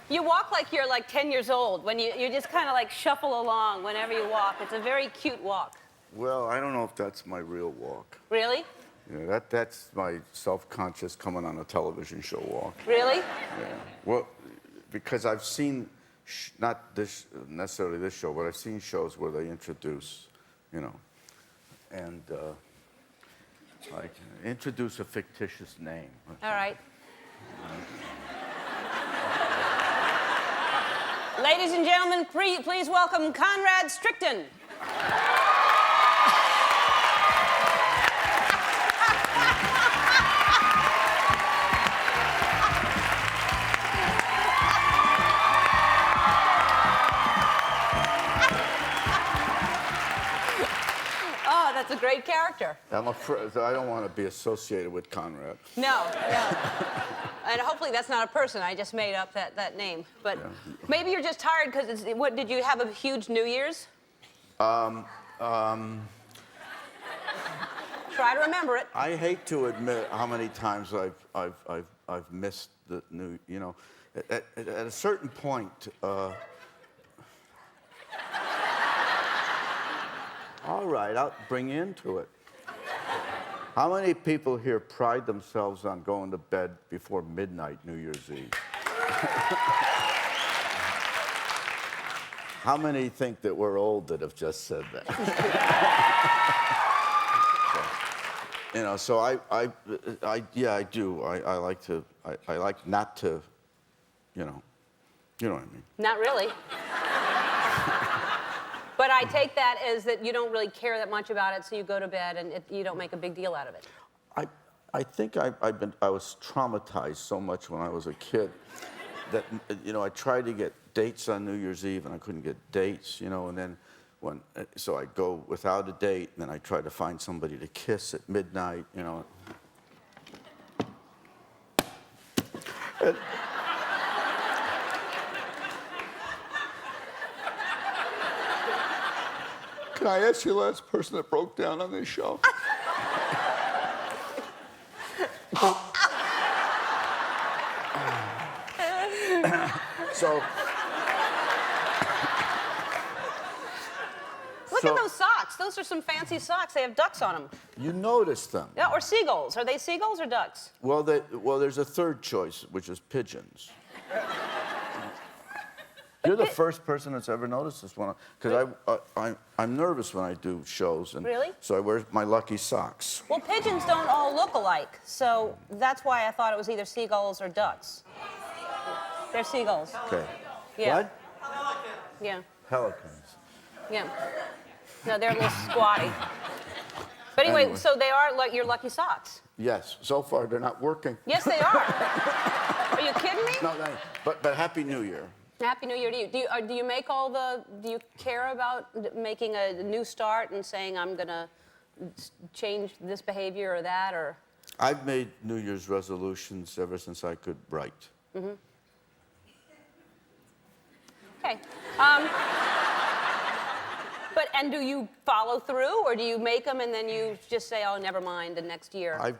You walk like you're like 10 years old. When you just kind of like shuffle along whenever you walk. It's a very cute walk. Well, I don't know if that's my real walk. Really? Yeah, that's my self-conscious coming on a television show walk. Really? Yeah. Well, because I've seen, not this necessarily this show, but I've seen shows where they introduce, you know, and like introduce a fictitious name. All right. Ladies and gentlemen, please welcome Conrad Strickton. Oh, that's a great character. I'm afraid I don't want to be associated with Conrad. No. And hopefully that's not a person. I just made up that name. But yeah. Maybe you're just tired because what did you have a huge New Year's? Try to remember it. I hate to admit how many times I've missed the new. You know, at a certain point. All right, I'll bring you into it. How many people here pride themselves on going to bed before midnight New Year's Eve? How many think that we're old that have just said that? So, you know, so yeah, I do. I like not to, you know what I mean. Not really. But I take that as that you don't really care that much about it, so you go to bed and you don't make a big deal out of it. I think I was traumatized so much when I was a kid that, you know, I tried to get dates on New Year's Eve and I couldn't get dates, you know, and then so I go without a date and then I try to find somebody to kiss at midnight, you know. And, can I ask you the last person that broke down on this show? Look at those socks. Those are some fancy socks. They have ducks on them. You noticed them. Yeah, or seagulls. Are they seagulls or ducks? Well, there's a third choice, which is pigeons. You're the first person that's ever noticed this one, because I'm nervous when I do shows, and really? So I wear my lucky socks. Well, pigeons don't all look alike, so that's why I thought it was either seagulls or ducks. They're seagulls. Okay. Yeah. What? Yeah. Pelicans. Yeah. No, they're a little squatty. But anyway, so they are like your lucky socks. Yes. So far, they're not working. Yes, they are. Are you kidding me? No, but Happy New Year. Happy New Year to you. Do you make do you care about making a new start and saying, I'm going to change this behavior or that, or? I've made New Year's resolutions ever since I could write. Mm-hmm. Okay. And do you follow through, or do you make them and then you just say, oh, never mind, the next year? I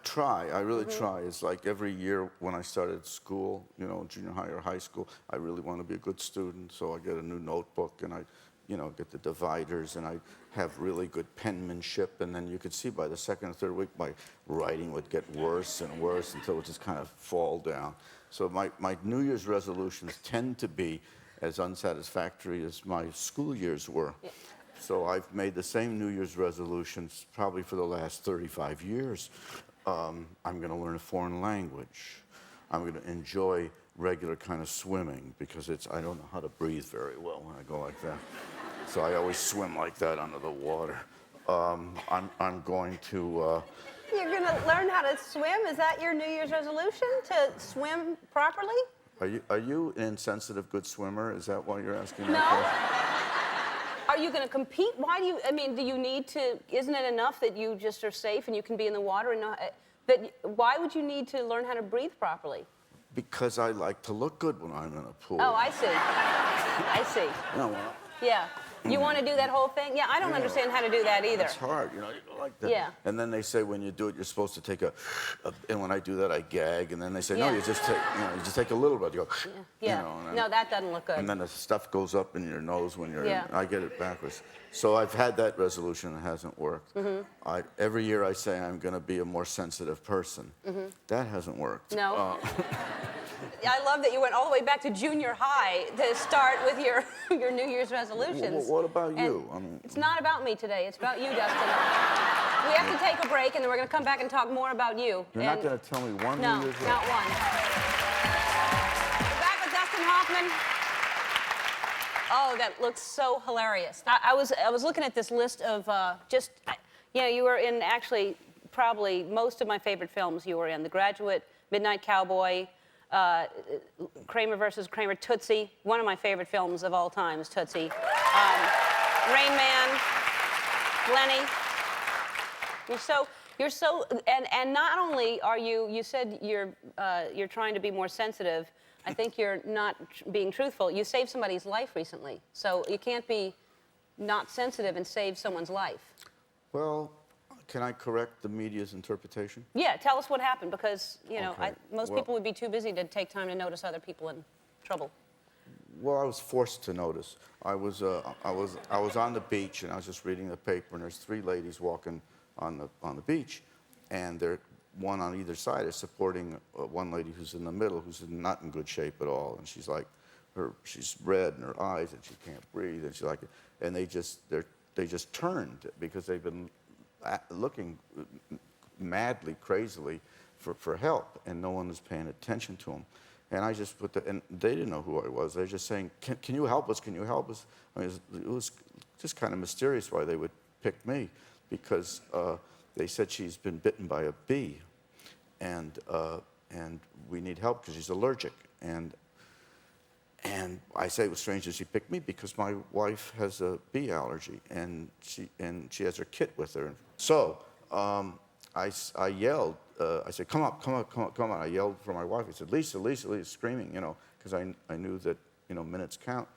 really try. It's like every year when I started school, you know, junior high or high school, I really want to be a good student, so I get a new notebook and I, you know, get the dividers and I have really good penmanship, and then you could see by the second or third week my writing would get worse and worse until it would just kind of fall down. So my New Year's resolutions tend to be as unsatisfactory as my school years were. Yeah. So I've made the same New Year's resolutions probably for the last 35 years. I'm going to learn a foreign language. I'm going to enjoy regular kind of swimming because I don't know how to breathe very well when I go like that. So I always swim like that under the water. I'm going to... You're going to learn how to swim? Is that your New Year's resolution, to swim properly? Are you an insensitive good swimmer? Is that why you're asking that question? Are you going to compete? Why do you, do you need to, isn't it enough that you just are safe and you can be in the water and not, why would you need to learn how to breathe properly? Because I like to look good when I'm in a pool. Oh, I see. I see. You know what? Yeah. You want to do that whole thing? Yeah, I don't understand how to do that either. It's hard, you know, you go like that. Yeah. And then they say when you do it, you're supposed to take and when I do that, I gag. And then they say, no, Yeah. you just take a little bit. You go, Yeah. you know. And No, that doesn't look good. And then the stuff goes up in your nose when you're. Yeah. I get it backwards. So I've had that resolution. It hasn't worked. Every year I say I'm going to be a more sensitive person. That hasn't worked. No. I love that you went all the way back to junior high to start with your New Year's resolutions. What about And you? I mean, it's not about me today. It's about you, Dustin. We have to take a break, and then we're going to come back and talk more about you. You're not going to tell me one No, New Year's not one. We're back with Dustin Hoffman. Oh, that looks so hilarious. I was looking at this list of you were in actually probably most of my favorite films you were in. The Graduate, Midnight Cowboy, Kramer versus Kramer, Tootsie. One of my favorite films of all time is Tootsie. Rain Man, Lenny. You're so, and not only are you said you're trying to be more sensitive. I think you're not being truthful. You saved somebody's life recently, so you can't be not sensitive and save someone's life. Well, can I correct the media's interpretation? Yeah, tell us what happened, because Okay. most people would be too busy to take time to notice other people in trouble. Well, I was forced to notice. I was on the beach and I was just reading the paper, and there's three ladies walking on the beach, and they're one on either side is supporting one lady who's in the middle, who's not in good shape at all, and she's like, she's red in her eyes and she can't breathe, and she's like, and they just turned because they've been looking madly, crazily for help, and no one was paying attention to them. And I just and they didn't know who I was. They're just saying, can you help us? Can you help us? I mean, it was just kind of mysterious why they would pick me, because they said she's been bitten by a bee, and we need help because she's allergic. And I say it was strange that she picked me because my wife has a bee allergy, and she has her kit with her. So I yelled. I said, come on. I yelled for my wife. I said, Lisa, screaming, because I knew that, minutes count.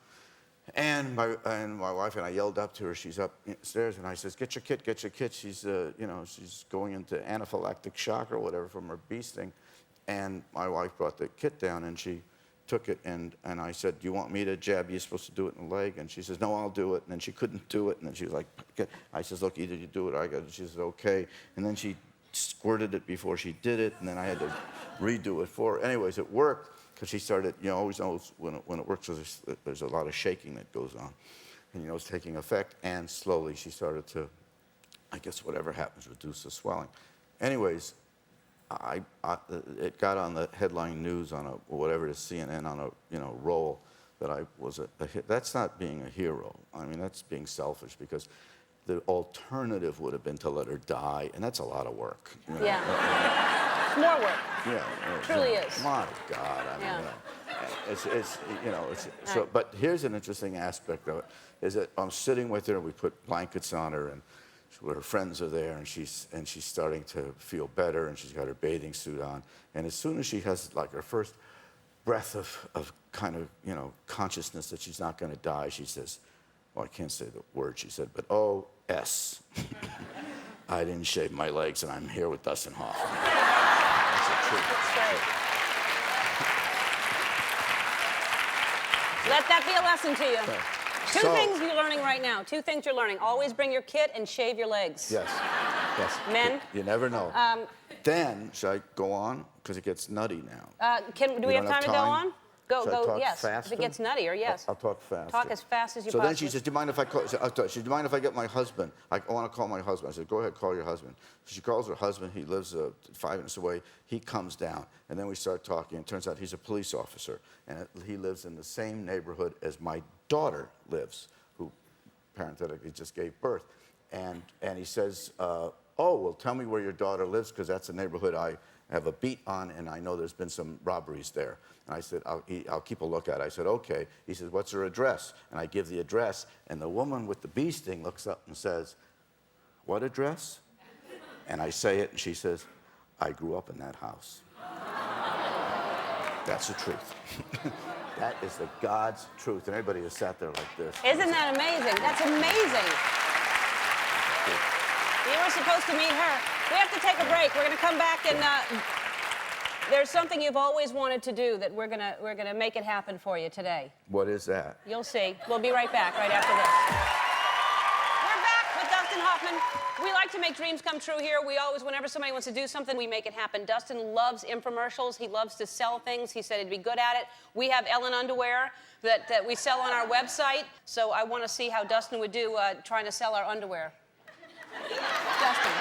And my wife, and I yelled up to her. She's upstairs, and I says, get your kit. She's, she's going into anaphylactic shock or whatever from her bee sting. And my wife brought the kit down, and she took it, and I said, do you want me to jab you? You're supposed to do it in the leg. And she says, no, I'll do it. And then she couldn't do it, and then she was like, I says, look, either you do it or I got it. She says, okay. And then she squirted it before she did it, and then I had to redo it for her. Anyways, it worked, because she started, always knows when it works, there's a lot of shaking that goes on. And, it's taking effect, and slowly she started to, I guess whatever happens, reduce the swelling. Anyways, it got on the headline news on whatever it is, CNN, on a roll that I was a hit. That's not being a hero. I mean, that's being selfish, because the alternative would have been to let her die, and that's a lot of work. Yeah. It's more work. Yeah. It truly is. My God, I mean, it's so. But here's an interesting aspect of it: is that I'm sitting with her, and we put blankets on her, and her friends are there, and she's starting to feel better, and she's got her bathing suit on, and as soon as she has like her first breath of kind of consciousness that she's not going to die, she says, well, I can't say the word she said, but O.S. I didn't shave my legs, and I'm here with Dustin Hoffman. That's the truth. That's great. Let that be a lesson to you. Okay. Two things you're learning right now. Two things you're learning. Always bring your kit and shave your legs. Yes. Men? You never know. Then, should I go on? Because it gets nutty now. Do we have time to go on? Go, Should I talk yes. faster? If it gets nuttier, yes. I'll talk fast. Talk as fast as you So possibly. then she says, do you mind if I call? Do you mind if I get my husband? I want to call my husband. I said, go ahead, call your husband. So she calls her husband. He lives 5 minutes away. He comes down, and then we start talking. And it turns out he's a police officer, and he lives in the same neighborhood as my daughter lives, who parenthetically just gave birth. And he says, oh, well, tell me where your daughter lives, because that's the neighborhood I have a beat on, and I know there's been some robberies there. And I said, I'll keep a look at it. I said, okay. He says, what's her address? And I give the address, and the woman with the bee sting looks up and says, what address? And I say it, and she says, I grew up in that house. That's the truth. That is the God's truth. And everybody has sat there like this. Isn't that amazing? That's amazing. You were supposed to meet her. We have to take a break. We're going to come back and there's something you've always wanted to do that we're gonna make it happen for you today. What is that? You'll see. We'll be right back right after this. We're back with Dustin Hoffman. We like to make dreams come true here. We always, whenever somebody wants to do something, we make it happen. Dustin loves infomercials. He loves to sell things. He said he'd be good at it. We have Ellen underwear that we sell on our website. So I want to see how Dustin would do trying to sell our underwear. Dustin.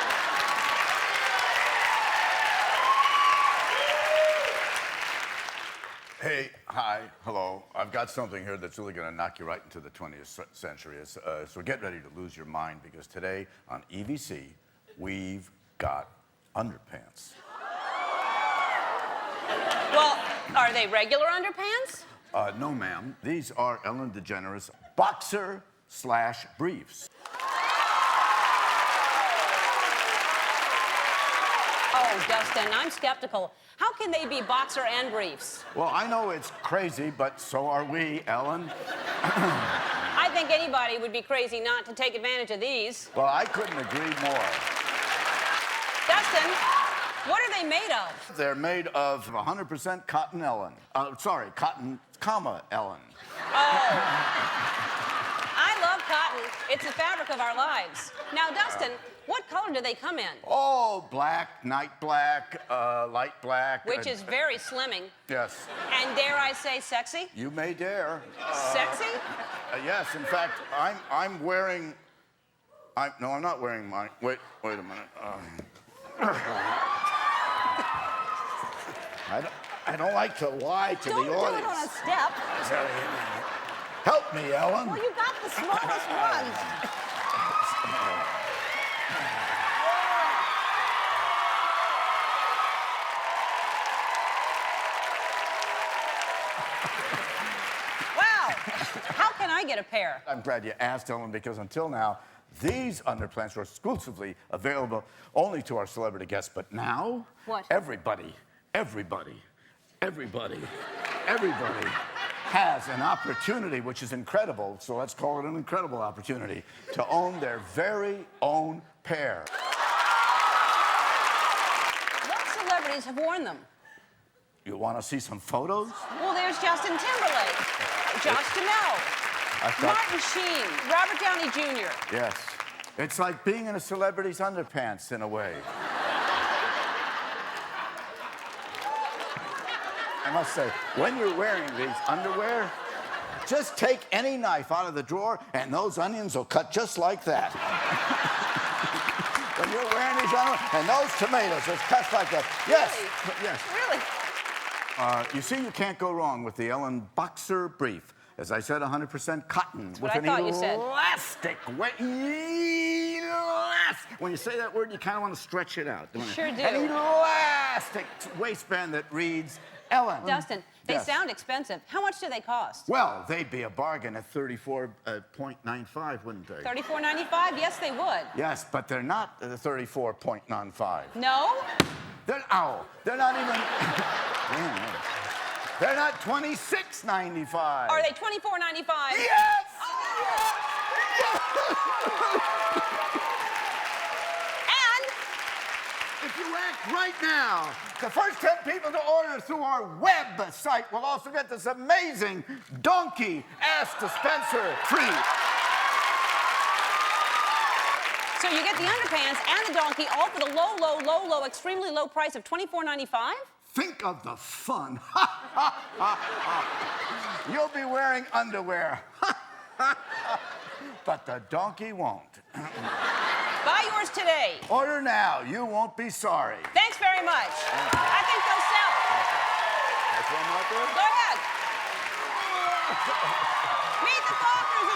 Hey, hi, hello. I've got something here that's really going to knock you right into the 20th century. So get ready to lose your mind because today on EVC, we've got underpants. Well, are they regular underpants? No, ma'am. These are Ellen DeGeneres boxer/briefs. Oh, Dustin, I'm skeptical. How can they be boxer and briefs? Well, I know it's crazy, but so are we, Ellen. I think anybody would be crazy not to take advantage of these. Well, I couldn't agree more. Dustin, what are they made of? They're made of 100% cotton Ellen. Cotton, Ellen. Oh. I love cotton. It's the fabric of our lives. Now, Dustin, what color do they come in? Oh, black, night black, light black. Which is very slimming. Yes. And dare I say sexy? You may dare. Sexy? Yes, in fact, I'm wearing. No, I'm not wearing mine. Wait a minute. I don't like to lie to Don't the do audience. it on a step. Help me, Ellen. Well, you got the smallest ones. Wow. How can I get a pair? I'm glad you asked, Ellen, because until now, these underpants were exclusively available only to our celebrity guests. But now, What? everybody has an opportunity, which is incredible. So let's call it an incredible opportunity to own their very own pair. What celebrities have worn them? You want to see some photos? Well, there's Justin Timberlake, Josh Duhamel, Martin Sheen, Robert Downey Jr. Yes. It's like being in a celebrity's underpants in a way. I must say, when you're wearing these underwear, just take any knife out of the drawer and those onions will cut just like that. When you're wearing these underwear and those tomatoes, it's cut like that. Yes. Really? Yes. Really? You see, you can't go wrong with the Ellen Boxer Brief. As I said, 100% cotton with what I an thought you said. elastic. When you say that word, you kind of want to stretch it out. Don't you? Sure do. An elastic waistband that reads Ellen. Dustin, they Yes. sound expensive. How much do they cost? Well, they'd be a bargain at $34.95, wouldn't they? $34.95? Yes, they would. Yes, but they're not $34.95. No? They're not even. They're not $26.95. Are they $24.95? Yes! And If you act right now, the first 10 people to order through our website will also get this amazing donkey ass dispenser free. so you get the underpants and the donkey all for the low, extremely low price of $24.95? Think of the fun. You'll be wearing underwear. But the donkey won't. Buy yours today. Order now. You won't be sorry. Thanks very much. I think they'll sell. That's one more thing. Go ahead. Meet the Fockers